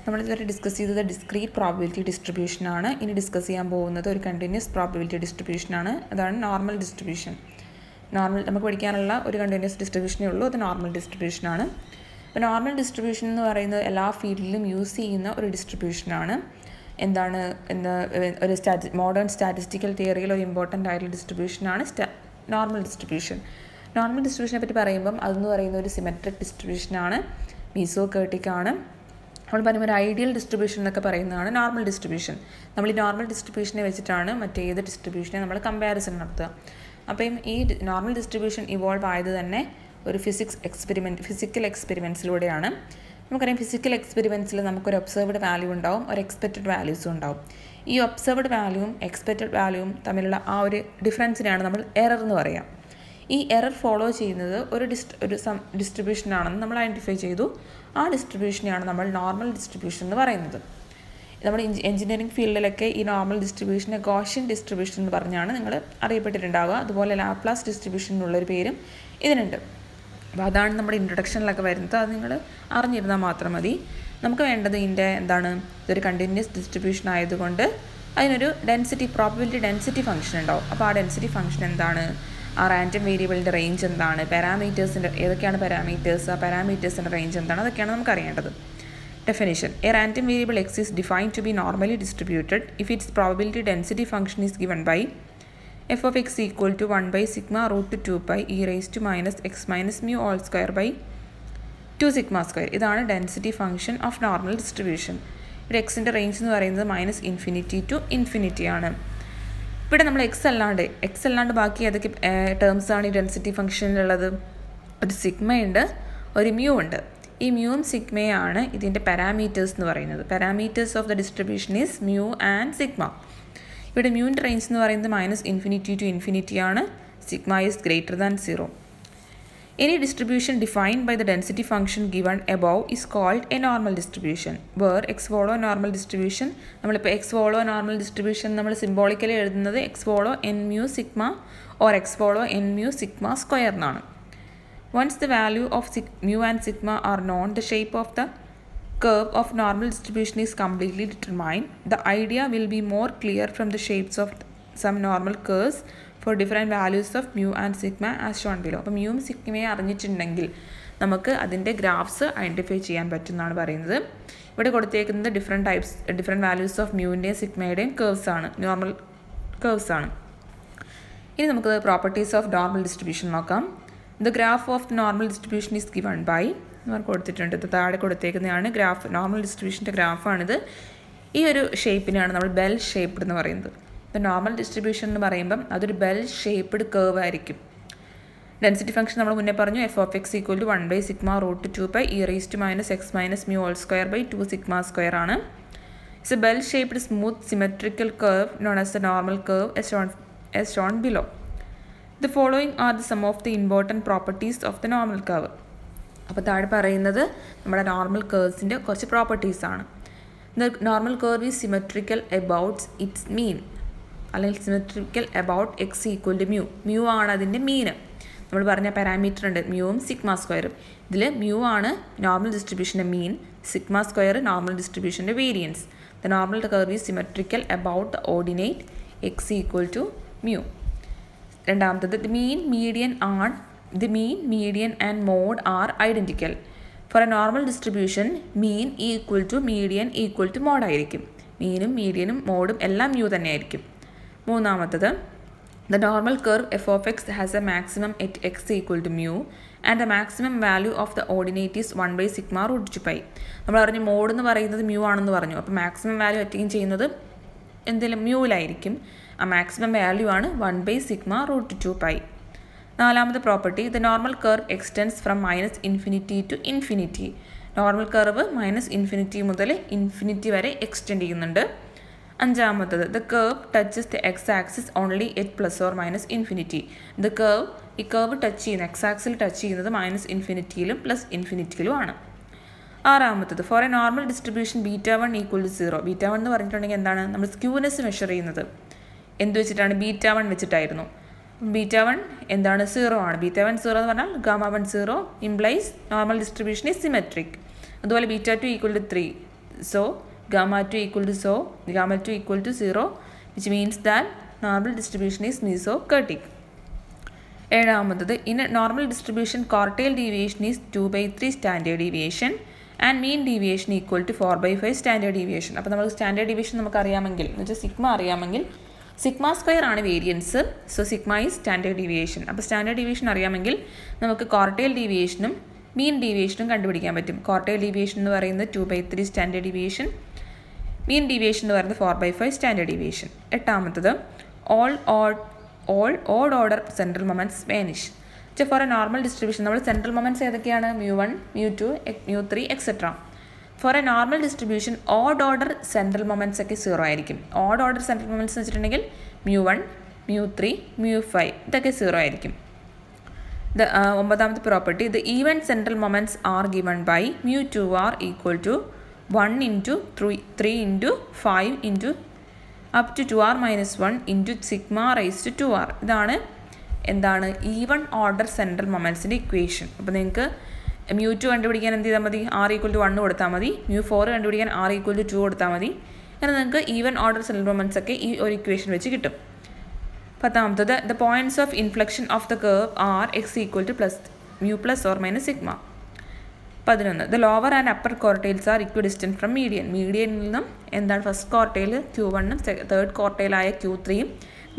നമ്മൾ ഇതുവരെ ഡിസ്കസ് ചെയ്തത് ഡിസ്ക്രീറ്റ് പ്രോബബിലിറ്റി ഡിസ്ട്രിബ്യൂഷൻ ആണ്. ഇനി ഡിസ്കസ് ചെയ്യാൻ പോകുന്നത് ഒരു കണ്ടിന്യൂസ് പ്രോബബിലിറ്റി ഡിസ്ട്രിബ്യൂഷൻ ആണ്. അതാണ് നോർമൽ ഡിസ്ട്രിബ്യൂഷൻ. നമുക്ക് പഠിക്കാനുള്ള ഒരു കണ്ടിന്യൂസ് ഡിസ്ട്രിബ്യൂഷനേ ഉള്ളൂ. അത് നോർമൽ ഡിസ്ട്രിബ്യൂഷൻ ആണ്. അപ്പോൾ നോർമൽ ഡിസ്ട്രിബ്യൂഷൻ എന്ന് പറയുന്നത് എല്ലാ ഫീൽഡിലും യൂസ് ചെയ്യുന്ന ഒരു ഡിസ്ട്രിബ്യൂഷനാണ്. ഒരു മോഡേൺ സ്റ്റാറ്റിസ്റ്റിക്കൽ തിയറിയിൽ ഒരു ഇമ്പോർട്ടൻ്റ് ആയിട്ടുള്ള ഡിസ്ട്രിബ്യൂഷനാണ് നോർമൽ ഡിസ്ട്രിബ്യൂഷൻ. നോർമൽ ഡിസ്ട്രിബ്യൂഷനെ പറ്റി പറയുമ്പം അതെന്ന് പറയുന്ന ഒരു സിമെട്രിക് ഡിസ്ട്രിബ്യൂഷനാണ്, മീസോകേർട്ടിക് ആണ്. നമ്മൾ പറയുമ്പോൾ ഒരു ഐഡിയൽ ഡിസ്ട്രിബ്യൂഷൻ എന്നൊക്കെ പറയുന്നതാണ് നോർമൽ ഡിസ്ട്രിബ്യൂഷൻ. നമ്മൾ ഈ നോർമൽ ഡിസ്ട്രിബ്യൂഷനെ വെച്ചിട്ടാണ് മറ്റേത് ഡിസ്ട്രിബ്യൂഷനെ നമ്മൾ കമ്പാരിസൺ നടത്തുക. അപ്പം ഈ നോർമൽ ഡിസ്ട്രിബ്യൂഷൻ ഇവോൾവ് ആയത് തന്നെ ഒരു ഫിസിക്കൽ എക്സ്പെരിമെൻറ്റ്സിലൂടെയാണ്. നമുക്കറിയാം ഫിസിക്കൽ എക്സ്പെരിമെൻറ്റ്സിൽ നമുക്കൊരു ഒബ്സർവ്ഡ് വാല്യൂ ഉണ്ടാവും, ഒരു എക്സ്പെക്റ്റഡ് വാല്യൂസും ഉണ്ടാവും. ഈ ഒബ്സർവ്ഡ് വാല്യൂവും എക്സ്പെക്റ്റഡ് വാല്യൂവും തമ്മിലുള്ള ആ ഒരു ഡിഫറൻസിനെയാണ് നമ്മൾ എറർ എന്ന് പറയുക. ഈ എറർ ഫോളോ ചെയ്യുന്നത് ഒരു ഡിസ്ട്രിബ്യൂഷനാണെന്ന് നമ്മൾ ഐഡൻറ്റിഫൈ ചെയ്തു. ആ ഡിസ്ട്രിബ്യൂഷനെയാണ് നമ്മൾ നോർമൽ ഡിസ്ട്രിബ്യൂഷൻ എന്ന് പറയുന്നത്. നമ്മുടെ എഞ്ചിനീയറിംഗ് ഫീൽഡിലൊക്കെ ഈ നോർമൽ ഡിസ്ട്രിബ്യൂഷനെ ഗോഷ്യൻ ഡിസ്ട്രിബ്യൂഷൻ എന്ന് പറഞ്ഞാണ് നിങ്ങൾ അറിയപ്പെട്ടിട്ടുണ്ടാവുക. അതുപോലെ ലാപ്ലാസ് ഡിസ്ട്രിബ്യൂഷൻ എന്നുള്ളൊരു പേരും ഇതിനുണ്ട്. അപ്പോൾ അതാണ് നമ്മുടെ ഇൻട്രൊഡക്ഷനിലൊക്കെ വരുന്നത്. അത് നിങ്ങൾ അറിഞ്ഞിരുന്നാൽ മാത്രം മതി. നമുക്ക് വേണ്ടത് ഇതിൻ്റെ ഇതൊരു കണ്ടിന്യൂസ് ഡിസ്ട്രിബ്യൂഷൻ ആയതുകൊണ്ട് അതിനൊരു പ്രോബബിലിറ്റി ഡെൻസിറ്റി ഫംഗ്ഷൻ ഉണ്ടാവും. അപ്പോൾ ആ ഡെൻസിറ്റി ഫംഗ്ഷൻ എന്താണ്, ആ റാൻഡം വേരിയബിളിൻ്റെ റേഞ്ച് എന്താണ്, ഏതൊക്കെയാണ് പാരാമീറ്റേഴ്സ്, ആ പാരാമീറ്റേഴ്സിൻ്റെ റേഞ്ച് എന്താണ്, അതൊക്കെയാണ് നമുക്ക് അറിയേണ്ടത്. Definition: A random variable x is defined to be normally distributed if its probability density function is given by f of x equal to 1 by sigma root 2 pi e raised to minus x minus mu all square by 2 sigma square. ഇതാണ് density function of normal distribution. ഇവിടെ എക്സിൻ്റെ range എന്ന് പറയുന്നത് -∞ to ∞ ആണ്. ഇവിടെ നമ്മൾ X അല്ലാണ്ട് ബാക്കി ഏതൊക്കെ ടേംസാണ് ഈ ഡെൻസിറ്റി ഫംഗ്ഷനിലുള്ളത്? ഒരു സിഗ്മയുണ്ട്, ഒരു മ്യൂ ഉണ്ട്. ഈ മ്യൂവും സിഗ്മയാണ് ഇതിൻ്റെ പാരാമീറ്റേഴ്സ് എന്ന് പറയുന്നത്. Parameters of the distribution is mu and sigma. ഇവിടെ മ്യൂവിൻ്റെ റേഞ്ച് എന്ന് പറയുന്നത് -∞ to ∞ ആണ്. Sigma is greater than 0. Any distribution defined by the density function given above is called a normal distribution. Where x follow normal distribution, നമ്മളിപ്പോൾ x follow normal distribution നമ്മൾ symbolically എഴുതുന്നത് x follow n mu sigma or x follow n mu sigma square എന്നാണ്. Once the value of mu and sigma are known, the shape of the curve of normal distribution is completely determined. The idea will be more clear from the shapes of some normal curves for different values of mu and sigma as shown below. അപ്പോൾ മ്യൂവും സിഗ്മയെ അറിഞ്ഞിട്ടുണ്ടെങ്കിൽ നമുക്ക് അതിൻ്റെ graphs identify ചെയ്യാൻ പറ്റുമെന്നാണ് പറയുന്നത്. ഇവിടെ കൊടുത്തേക്കുന്നത് different values of മ്യൂവിൻ്റെയും സിഗ്മയുടെയും നോർമൽ കേർവ്സ് ആണ്. ഇനി നമുക്ക് പ്രോപ്പർട്ടീസ് ഓഫ് നോർമൽ ഡിസ്ട്രിബ്യൂഷൻ നോക്കാം. The graph of the normal distribution is given by കൊടുത്തിട്ടുണ്ട്. ഇത് താഴെ കൊടുത്തേക്കുന്നതാണ് നോർമൽ ഡിസ്ട്രിബ്യൂഷൻ്റെ ഗ്രാഫാണിത്. ഈ ഒരു ഷേപ്പിനാണ് നമ്മൾ ബെൽ ഷേപ്പ്ഡ് എന്ന് പറയുന്നത്. നോർമൽ ഡിസ്ട്രിബ്യൂഷൻ എന്ന് പറയുമ്പം അതൊരു ബെൽ ഷേപ്പ്ഡ് കേർവ് ആയിരിക്കും. ഡെൻസിറ്റി ഫംഗ്ഷൻ നമ്മൾ മുന്നേ പറഞ്ഞു f of x equal to 1 by sigma root 2 pi e raised to minus x minus mu all square by 2 sigma square ആണ്. It's a bell shaped smooth symmetrical curve known as the normal curve as shown below. The following are the some of the important properties of the normal curve. അപ്പോൾ താഴെ പറയുന്നത് നമ്മുടെ normal കേർവ്സിൻ്റെ കുറച്ച് പ്രോപ്പർട്ടീസാണ്. The normal curve is symmetrical about its mean, അല്ലെങ്കിൽ symmetrical about x equal to mu ആണ് അതിൻ്റെ മീന്. നമ്മൾ പറഞ്ഞ പാരാമീറ്റർ ഉണ്ട് മ്യൂവും സിഗ്മ സ്ക്വയറും. ഇതിൽ മ്യൂ ആണ് നോർമൽ ഡിസ്ട്രിബ്യൂഷൻ്റെ മീൻ, സിഗ്മ സ്ക്വയർ നോർമൽ ഡിസ്ട്രിബ്യൂഷൻ്റെ variance. The normal curve is symmetrical about the ordinate x equal to mu. രണ്ടാമത്തത് the mean median and mode are identical. For a normal distribution mean equal to median equal to mode ആയിരിക്കും. മീനും മീഡിയനും മോഡും എല്ലാം mu തന്നെ ആയിരിക്കും. മൂന്നാമത്തത് the normal curve f of x has a maximum at x equal to mu and the maximum value of the ordinate is 1 by sigma root 2 pi. നമ്മൾ പറഞ്ഞു മോഡ് എന്ന് പറയുന്നത് മ്യൂ ആണെന്ന് പറഞ്ഞു. അപ്പോൾ മാക്സിമം വാല്യൂ അറ്റൈൻ ചെയ്യുന്നത് എന്തെങ്കിലും മ്യൂവിലായിരിക്കും. ആ മാക്സിമം വാല്യൂ ആണ് 1 by sigma root 2 pi. നാലാമത്തെ property the normal curve extends from -∞ to ∞. Normal curve -∞ മുതൽ ഇൻഫിനിറ്റി വരെ എക്സ്റ്റെൻഡ് ചെയ്യുന്നുണ്ട്. അഞ്ചാമത്തത് the curve touches the x axis only at plus or minus infinity. ഈ കർവ് ടച്ച് ചെയ്യുന്ന x ആക്സിൽ touch ചെയ്യുന്നത് -∞ plus ഇൻഫിനിറ്റിയിലും ആണ്. ആറാമത്തത് for a normal distribution β1 equal to 0. β1 എന്ന് പറഞ്ഞിട്ടുണ്ടെങ്കിൽ എന്താണ്, നമ്മൾ സ്ക്യൂനെസ് മെഷർ ചെയ്യുന്നത് എന്ത് വെച്ചിട്ടാണ്? β1 വെച്ചിട്ടായിരുന്നു. β1 എന്താണ്? 0 ആണ്. β1 0 എന്ന് പറഞ്ഞാൽ γ1 0 implies normal distribution is symmetric. അതുപോലെ β2 equal to 3. So gamma 2 equal to 0, which means that normal distribution is mesocurtic. ഏഴാമത്തത് in a normal distribution quartile deviation is 2/3 standard deviation and mean deviation equal to 4/5 standard deviation. അപ്പോൾ നമുക്ക് standard deviation നമുക്ക് അറിയാമെങ്കിൽ എന്ന് വെച്ചാൽ sigma അറിയാമെങ്കിൽ sigma square ആണ് variance. So sigma is standard deviation. അപ്പോൾ standard deviation അറിയാമെങ്കിൽ നമുക്ക് ക്വാർട്ടൈൽ ഡീവിയേഷനും മീൻ ഡീവിയേഷനും കണ്ടുപിടിക്കാൻ പറ്റും. ക്വാർട്ടൈൽ ഡീവിയേഷൻ എന്ന് പറയുന്നത് 2/3 സ്റ്റാൻഡേർഡ് ഡീവിയേഷൻ, മീൻ ഡീവിയേഷൻ എന്ന് പറയുന്നത് 4/5 സ്റ്റാൻഡേർഡ് ഡീവിയേഷൻ. എട്ടാമത്തത് all odd order central moments vanish. For a normal distribution നമ്മൾ central moments ഏതൊക്കെയാണ്? mu1, mu2, mu3 etc. For a normal distribution odd order central moments ഒക്കെ 0 ആയിരിക്കും. odd order central moments എന്ന് വെച്ചിട്ടുണ്ടെങ്കിൽ mu1, mu3, mu5 ഇതൊക്കെ 0 ആയിരിക്കും. ഒമ്പതാമത്തെ property the even central moments are given by mu2 are equal to 1 into 3 into 5 into up to 2r minus 1 into sigma raised to 2r. ഇതാണ് എന്താണ് even order central മൊമെൻറ്റ്സിൻ്റെ equation. അപ്പോൾ നിങ്ങൾക്ക് mu2 കണ്ടുപിടിക്കാൻ എന്ത് ചെയ്താൽ മതി? r equal to 1 കൊടുത്താൽ മതി. mu4 കണ്ടുപിടിക്കാൻ r equal to 2 കൊടുത്താൽ മതി. അങ്ങനെ നിങ്ങൾക്ക് ഈവൺ ഓർഡർ സെൻട്രൽ മൊമെൻറ്റ്സ് ഒക്കെ ഈ ഒരു ഇക്വേഷൻ വെച്ച് കിട്ടും. പത്താമത്തത് the points of inflection of the curve are x equal to mu plus or minus sigma. 11 the lower and upper quartiles are equidistant from median. മീഡിയനിൽ നിന്നും എന്താണ് ഫസ്റ്റ് ക്വാർട്ടൈൽ Q1ഉം തേർഡ് ക്വാർട്ടൈലായ Q3യും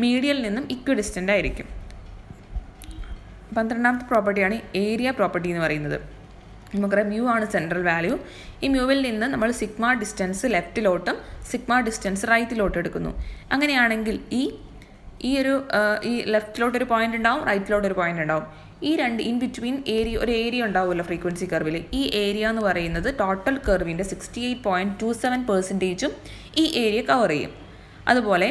മീഡിയനിൽ നിന്നും ഇക്വിഡിസ്റ്റൻ്റ് ആയിരിക്കും. 12ാമത്തെ പ്രോപ്പർട്ടിയാണ് ഏരിയ പ്രോപ്പർട്ടി എന്ന് പറയുന്നത്. നമുക്കറിയാം മ്യൂ ആണ് central value. ഈ മ്യൂവിൽ നിന്ന് നമ്മൾ സിഗ്മ ഡിസ്റ്റൻസ് ലെഫ്റ്റിലോട്ടും സിഗ്മ ഡിസ്റ്റൻസ് റൈറ്റിലോട്ടും എടുക്കുന്നു. അങ്ങനെയാണെങ്കിൽ ഈ ലെഫ്റ്റിലോട്ടൊരു പോയിന്റ് ഉണ്ടാവും, റൈറ്റിലോട്ടൊരു പോയിന്റ് ഉണ്ടാവും. ഈ രണ്ട് ഇൻ ബിറ്റ്വീൻ ഒരു ഏരിയ ഉണ്ടാവുമല്ലോ ഫ്രീക്വൻസി കർവിൽ. ഈ ഏരിയ എന്ന് പറയുന്നത് ടോട്ടൽ കർവിൻ്റെ 68.27% ഈ ഏരിയ കവർ ചെയ്യും. അതുപോലെ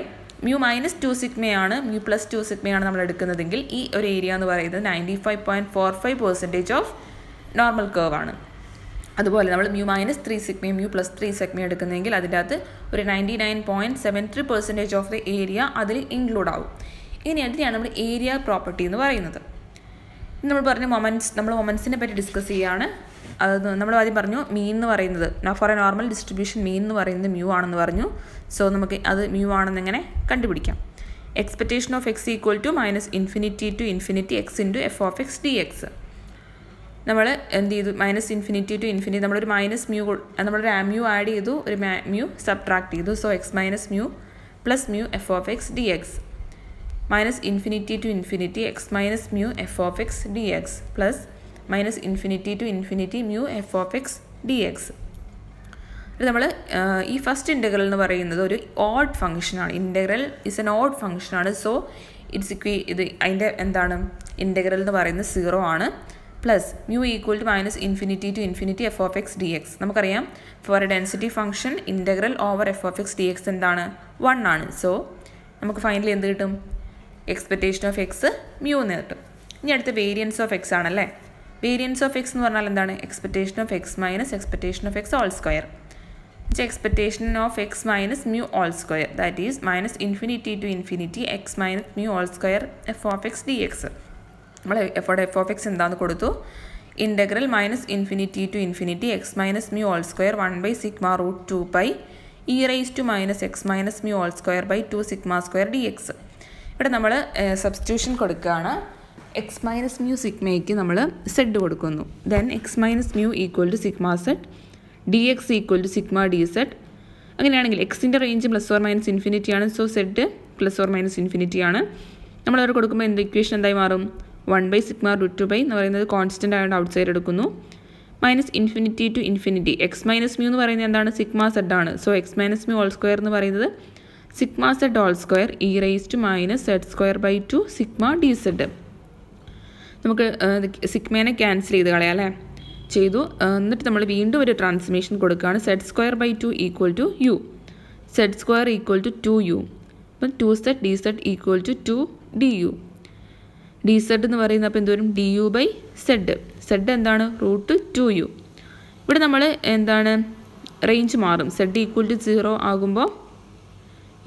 mu minus 2 സിഗ്മയാണ് mu plus 2 സിഗ്മയാണ് നമ്മൾ എടുക്കുന്നതെങ്കിൽ ഈ ഒരു ഏരിയ എന്ന് പറയുന്നത് 95.45% ഓഫ് നോർമൽ കർവ് ആണ്. അതുപോലെ നമ്മൾ mu minus 3 സിഗ്മയും mu plus 3 സിഗ്മയും എടുക്കുന്നതെങ്കിൽ അതിൻ്റെ അകത്ത് ഒരു 99.73% ഓഫ് ദി ഏരിയ അതിൽ ഇൻക്ലൂഡ് ആവും. ഇനി അതിനെയാണ് നമ്മൾ ഏരിയ പ്രോപ്പർട്ടി എന്ന് പറയുന്നത്. നമ്മൾ പറഞ്ഞ മൊമെൻറ്റ്സിനെ പറ്റി ഡിസ്കസ് ചെയ്യുകയാണ്. അത് നമ്മൾ ആദ്യം പറഞ്ഞു മീൻ എന്ന് പറയുന്നത് ഫോർ എ നോർമൽ ഡിസ്ട്രിബ്യൂഷൻ മീൻ എന്ന് പറയുന്നത് മ്യൂ ആണെന്ന് പറഞ്ഞു. സോ നമുക്ക് അത് മ്യൂ ആണെന്ന് എങ്ങനെ കണ്ടുപിടിക്കാം? Expectation of x equal to -∞ to ∞ x into f of x d x. നമ്മൾ എന്ത് ചെയ്തു? -∞ to ∞ നമ്മളൊരു മൈനസ് മ്യൂ നമ്മളൊരു മ്യൂ ആഡ് ചെയ്തു, ഒരു മ്യൂ സബ്ട്രാക്ട് ചെയ്തു. So x minus mu plus mu f of x d x -∞ to ∞ x minus mu f of x dx plus -∞ to ∞ mu f of x dx. ഇത് നമ്മൾ ഈ first integral എന്ന് പറയുന്നത് ഒരു odd ഫംഗ്ഷനാണ്. Integral is an odd ഫംഗ്ഷനാണ്. സോ ഇത് അതിൻ്റെ എന്താണ് ഇൻ്റഗ്രൽ എന്ന് പറയുന്നത് 0 ആണ്. Plus mu equal to -∞ to ∞ f of x dx. നമുക്കറിയാം for a density function integral over f of x dx എന്താണ്? 1 ആണ്. സോ നമുക്ക് ഫൈനലി എന്ത് കിട്ടും? എക്സ്പെക്റ്റേഷൻ ഓഫ് എക്സ് മ്യൂ എന്ന് കിട്ടും. ഇനി അടുത്ത വേരിയൻസ് ഓഫ് എക്സ് ആണല്ലേ. വേരിയൻസ് ഓഫ് എക്സ് എന്ന് പറഞ്ഞാൽ എന്താണ്? Expectation of x minus expectation of x whole square. Expectation of x minus mu whole square that is -∞ to ∞ x minus mu whole square f of x d x. നമ്മൾ f of x എന്താണെന്ന് കൊടുത്തു? Integral -∞ to ∞ x minus mu whole square 1/σ√2π e raised to -x minus mu whole square 2σ² dx. ഇവിടെ നമ്മൾ substitution കൊടുക്കുകയാണ്. X minus mu സിഗ്മയ്ക്ക് നമ്മൾ z കൊടുക്കുന്നു. Then x minus mu equal to sigma z d x equal to sigma d z. അങ്ങനെയാണെങ്കിൽ എക്സിൻ്റെ range ±∞ ആണ്. So Z ±∞ ആണ്. നമ്മളവിടെ കൊടുക്കുമ്പോൾ ഇക്വേഷൻ എന്തായി മാറും? 1/σ√2π എന്ന് പറയുന്നത് കോൺസ്റ്റൻ്റ് ആയതുകൊണ്ട് ഔട്ട് സൈഡ് എടുക്കുന്നു. -∞ to ∞ എക്സ് മൈനസ് മ്യൂ എന്ന് പറയുന്നത് എന്താണ്? സിഗ്മ സെഡ് ആണ്. So x minus mu whole square എന്ന് പറയുന്നത് sigma z whole square e raised to -z² 2 σ dz. നമുക്ക് സിഗ്മേനെ ക്യാൻസൽ ചെയ്ത് കളയാം അല്ലേ? ചെയ്തു. എന്നിട്ട് നമ്മൾ വീണ്ടും ഒരു ട്രാൻസ്ഫർമേഷൻ കൊടുക്കുകയാണ്. z² 2 equal to u, z² equal to 2u. അപ്പം 2z dz equal to 2 du. dz എന്ന് പറയുന്നത് അപ്പോൾ എന്തോരും du/z. z എന്താണ്? √2u. ഇവിടെ നമ്മൾ എന്താണ് റേഞ്ച് മാറും. z ഈക്വൽ ടു 0 ആകുമ്പോൾ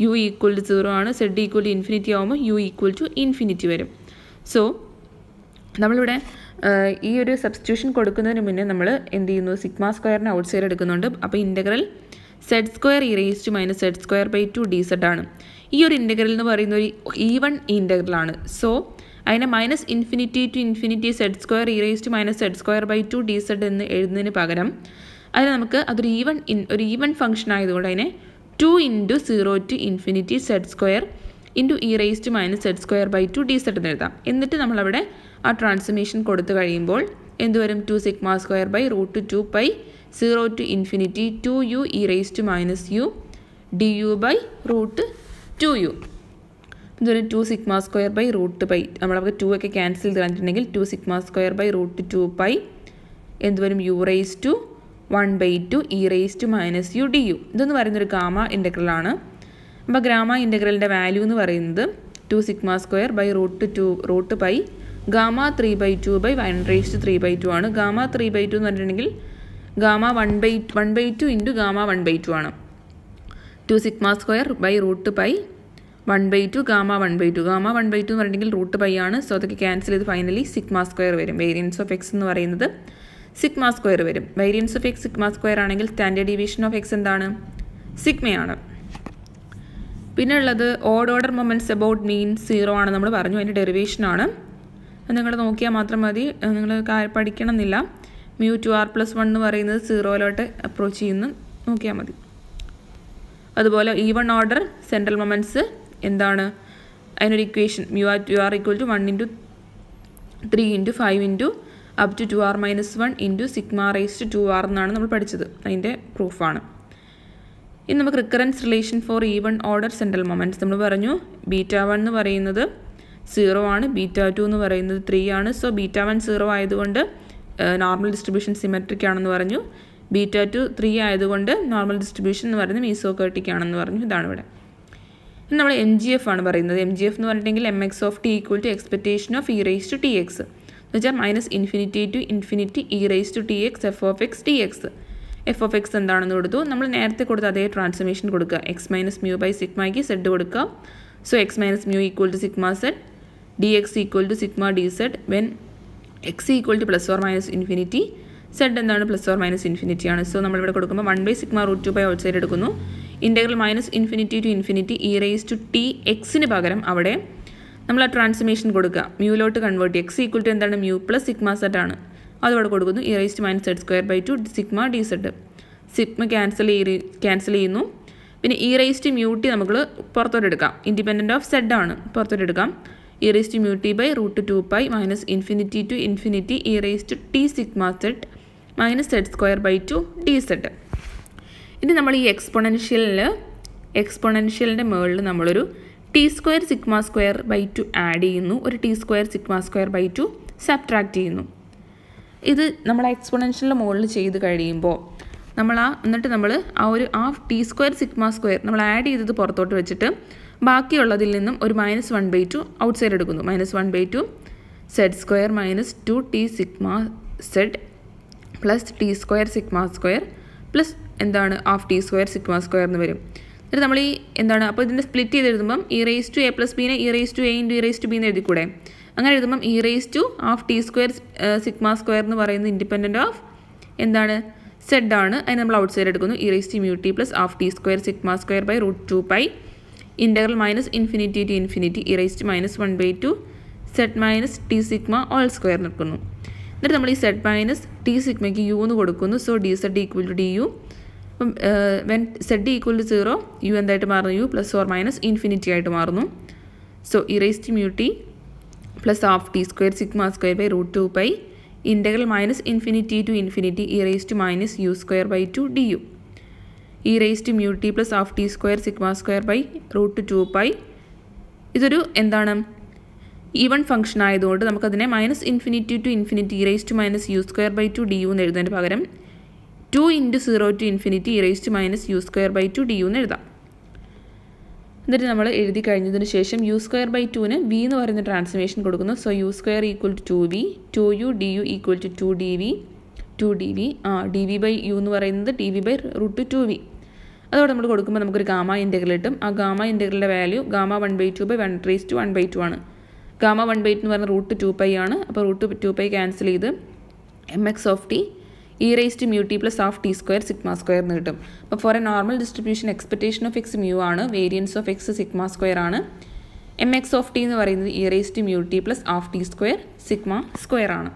u ഈക്വൽ ടു 0 ആണ്. z ഈക്വൽ ടു ∞ ആകുമ്പോൾ u ഈക്വൽ ടു ∞ വരും. സോ നമ്മളിവിടെ ഈ ഒരു സബ്സ്റ്റിറ്റ്യൂഷൻ കൊടുക്കുന്നതിന് മുന്നേ നമ്മൾ എന്ത് ചെയ്യുന്നു? സിഗ്മ സ്ക്വയറിനെ ഔട്ട് സൈഡ് എടുക്കുന്നുണ്ട്. അപ്പോൾ integral z square e raise to minus Z square by 2 d z ആണ്. ഈ ഒരു ഇൻ്റഗ്രൽ എന്ന് പറയുന്ന ഒരു ഈവൺ ഇൻ്റഗ്രലാണ്. സോ അതിനെ minus infinity to infinity z square e raise to minus Z square by 2 d z എന്ന് എഴുതുന്നതിന് പകരം അതിന് നമുക്ക് അതൊരു ഈവൺ ഫംഗ്ഷൻ ആയതുകൊണ്ട് അതിനെ 2 into 0 to infinity z square into e raise to minus Z square by 2 d z എന്ന് എഴുതാം. എന്നിട്ട് നമ്മളവിടെ ആ ട്രാൻസ്ഫർമേഷൻ കൊടുത്തു കഴിയുമ്പോൾ എന്തുവരും 2 sigma square by root 2 pi 0 to infinity 2u e raise to minus u d u by root 2u. ഇതൊരു 2 sigma square by root pi നമ്മളവർക്ക് 2 ഒക്കെ ക്യാൻസൽ ചെയ്ത് കളഞ്ഞിട്ടുണ്ടെങ്കിൽ 2 sigma square by root 2 pi എന്തുവരും u raise to 1/2 e raise to minus u d u. ഇതെന്ന് പറയുന്നൊരു gamma ഇൻ്റഗ്രലാണ്. അപ്പോൾ gamma ഇൻ്റഗ്രലിൻ്റെ വാല്യൂ എന്ന് പറയുന്നത് 2 sigma square by root pi gamma 3/2 by 1 raise to 3/2 ആണ്. ഗാമ 3/2 എന്ന് പറഞ്ഞിട്ടുണ്ടെങ്കിൽ ഗാമ 1/2 ഇൻറ്റു ഗാമ 1/2 ആണ്. 2 sigma square by root pi 1/2 gamma 1/2 gamma 1/2 എന്ന് പറഞ്ഞിട്ടുണ്ടെങ്കിൽ റൂട്ട് പൈ ആണ്. സോ അതൊക്കെ ക്യാൻസൽ ചെയ്ത് ഫൈനലി സിഗ്മ സ്ക്വയർ വരും. വേരിയൻസ് ഓഫ് എക്സ് എന്ന് പറയുന്നത് സിഗ്മ സ്ക്വയർ വരും. Variance of x sigma square ആണെങ്കിൽ സ്റ്റാൻഡേർഡ് ഡീവിയേഷൻ ഓഫ് എക്സ് എന്താണ്? സിഗ്മയാണ്. പിന്നെ ഉള്ളത് odd order moments about mean 0 ആണ് നമ്മൾ പറഞ്ഞു. അതിൻ്റെ ഡെറിവേഷനാണ്. നിങ്ങൾ നോക്കിയാൽ മാത്രം മതി, നിങ്ങൾ പഠിക്കണമെന്നില്ല. mu 2r+1 എന്ന് പറയുന്നത് 0 അപ്രോച്ച് ചെയ്യുന്നു നോക്കിയാൽ മതി. അതുപോലെ ഈവൺ ഓർഡർ സെൻട്രൽ മൊമെൻറ്റ്സ് എന്താണ്? അതിനൊരു equation mu 2r equal to 1 into 3 into 5 into up to 2r-1 into sigma raise to 2r എന്നാണ് നമ്മൾ പഠിച്ചത്. അതിൻ്റെ പ്രൂഫാണ്. ഇനി നമുക്ക് recurrence relation for even order central moments നമ്മൾ പറഞ്ഞു. β1 എന്ന് പറയുന്നത് 0 ആണ്, β2 എന്ന് പറയുന്നത് 3 ആണ്. സോ β1 0 ആയതുകൊണ്ട് നോർമൽ ഡിസ്ട്രിബ്യൂഷൻ സിമെട്രിക് ആണെന്ന് പറഞ്ഞു. β2 3 ആയതുകൊണ്ട് നോർമൽ ഡിസ്ട്രിബ്യൂഷൻ എന്ന് പറയുന്നത് മീസോകേർട്ടിക് ആണെന്ന് പറഞ്ഞു. ഇതാണ് ഇവിടെ. ഇനി നമ്മൾ MGF ആണ് പറയുന്നത്. MGF എന്ന് പറഞ്ഞിട്ടുണ്ടെങ്കിൽ mx of t equal to expectation of e raise to t x എന്ന് വെച്ചാൽ minus infinity to infinity e raise to t x f of x d x. F of x എന്താണെന്ന് കൊടുത്തു. നമ്മൾ നേരത്തെ കൊടുത്ത അതേ ട്രാൻസ്ഫർമേഷൻ കൊടുക്കുക. എക്സ് മൈനസ് മ്യൂ ബൈ സിഗ്മയ്ക്ക് സെഡ് കൊടുക്കുക. So x minus mu equal to sigma z d x equal to sigma d z when x equal to plus or minus infinity. Zed എന്താണ്? പ്ലസ് ഓർ മൈനസ് ഇൻഫിനിറ്റി ആണ്. So നമ്മളിവിടെ കൊടുക്കുമ്പോൾ 1/σ√2 outside എടുക്കുന്നു. Integral minus infinity to infinity e raise to t എക്സിന് പകരം അവിടെ നമ്മൾ ആ ട്രാൻസ്ഫർമേഷൻ കൊടുക്കുക. മ്യൂലോട്ട് കൺവേർട്ട് ചെയ്യുക. എക്സ് ഈക്വൽ ടു എന്താണ്? മ്യൂ പ്ലസ് സിഗ്മ സെഡ് ആണ്. അതവിടെ കൊടുക്കുന്നു. E raise to minus Z square by 2 sigma d zed. Sigma cancel ചെയ്യുന്നു. പിന്നെ e raise to mu t നമുക്ക് പുറത്തോട്ട് എടുക്കാം. ഇൻഡിപെൻഡൻറ്റ് ഓഫ് സെഡ് ആണ്, പുറത്തോട്ട് എടുക്കാം. E raise to mu t by root 2 pi minus infinity to infinity e raise to t sigma zed minus Z square by 2 d zed. ഇനി നമ്മൾ ഈ എക്സ്പൊണൻഷ്യലിൻ്റെ മുകളിൽ നമ്മളൊരു t square sigma square by 2 add ചെയ്യുന്നു. ഒരു t square sigma square by 2 subtract ചെയ്യുന്നു. ഇത് നമ്മൾ എക്സ്പൊണൻഷ്യലിൻ്റെ മുകളിൽ ചെയ്ത് കഴിയുമ്പോൾ എന്നിട്ട് നമ്മൾ ആ ടി സ്ക്വയർ സിഗ്മ സ്ക്വയർ നമ്മൾ ആഡ് ചെയ്തത് പുറത്തോട്ട് വെച്ചിട്ട് ബാക്കിയുള്ളതിൽ നിന്നും ഒരു -1/2 ഔട്ട് സൈഡ് എടുക്കുന്നു. -1/2 z square minus 2 t sigma z plus t square sigma square plus എന്താണ് half t square sigma square എന്ന് വരും. എന്നിട്ട് നമ്മൾ അപ്പോൾ ഇതിൻ്റെ സ്പ്ലിറ്റ് ചെയ്ത് എഴുതുമ്പം e raise to a plus ബിനെ e raise to a into e raise to b എന്ന് എഴുതിക്കൂടെ? അങ്ങനെ എഴുതുമ്പം e raise to half t square sigma square എന്ന് പറയുന്നത് ഇൻഡിപെൻഡൻറ്റ് ഓഫ് എന്താണ്? സെഡ് ആണ്. അതിന് നമ്മൾ ഔട്ട് സൈഡ് എടുക്കുന്നു. E raise to mu t plus half t square sigma square by root 2 pi integral minus infinity to infinity e raise to -1/2 z minus t sigma whole square നിൽക്കുന്നു. എന്നിട്ട് നമ്മൾ ഈ z minus t സിഗ്മയ്ക്ക് u എന്ന് കൊടുക്കുന്നു. So d z equal to d u. അപ്പം when z equal to 0 u എന്തായിട്ട് മാറുന്നു? U plus or minus infinity ആയിട്ട് മാറുന്നു. So e raise to mu t plus half t square sigma square by root 2 pi integral minus infinity to infinity e raise to minus u square by 2 d u. E raise to mu t plus half t square sigma square by root 2 pi. ഇതൊരു എന്താണ്? Even function ആയതുകൊണ്ട് നമുക്കതിനെ -infinity to infinity e raise to minus u square by 2 d u എന്ന് എഴുതുന്നതിന് പകരം 2 into 0 to infinity e raise to minus u square by 2 d u എന്ന് എഴുതാം. എന്നിട്ട് നമ്മൾ എഴുതി കഴിഞ്ഞതിന് ശേഷം യു സ്ക്വയർ ബൈ 2ന് വി എന്ന് പറയുന്ന ട്രാൻസ്ഫർമേഷൻ കൊടുക്കുന്നു. So u square equal to 2v 2u d u equal to 2dv d v by u എന്ന് പറയുന്നത് D v by root 2v. അതോടെ നമ്മൾ കൊടുക്കുമ്പോൾ നമുക്കൊരു ഗാമ ഇൻ്റഗ്രൽ കിട്ടും. ആ ഗാമ ഇൻ്റഗ്രലിൻ്റെ value gamma 1/2 by 1 raise to 1/2 ആണ്. ഗാമ 1/2 എന്ന് പറയുന്നത് റൂട്ട് 2 പൈ ആണ്. അപ്പോൾ റൂട്ട് 2 പൈ ക്യാൻസൽ ചെയ്ത് mx of t e raise to mu t plus half t square sigma square എന്ന് കിട്ടും. അപ്പോൾ for a normal distribution expectation of x mu ആണ്, variance of x sigma square ആണ്. M x of t എന്ന് പറയുന്നത് e raise to mu t plus half t square sigma square ആണ്.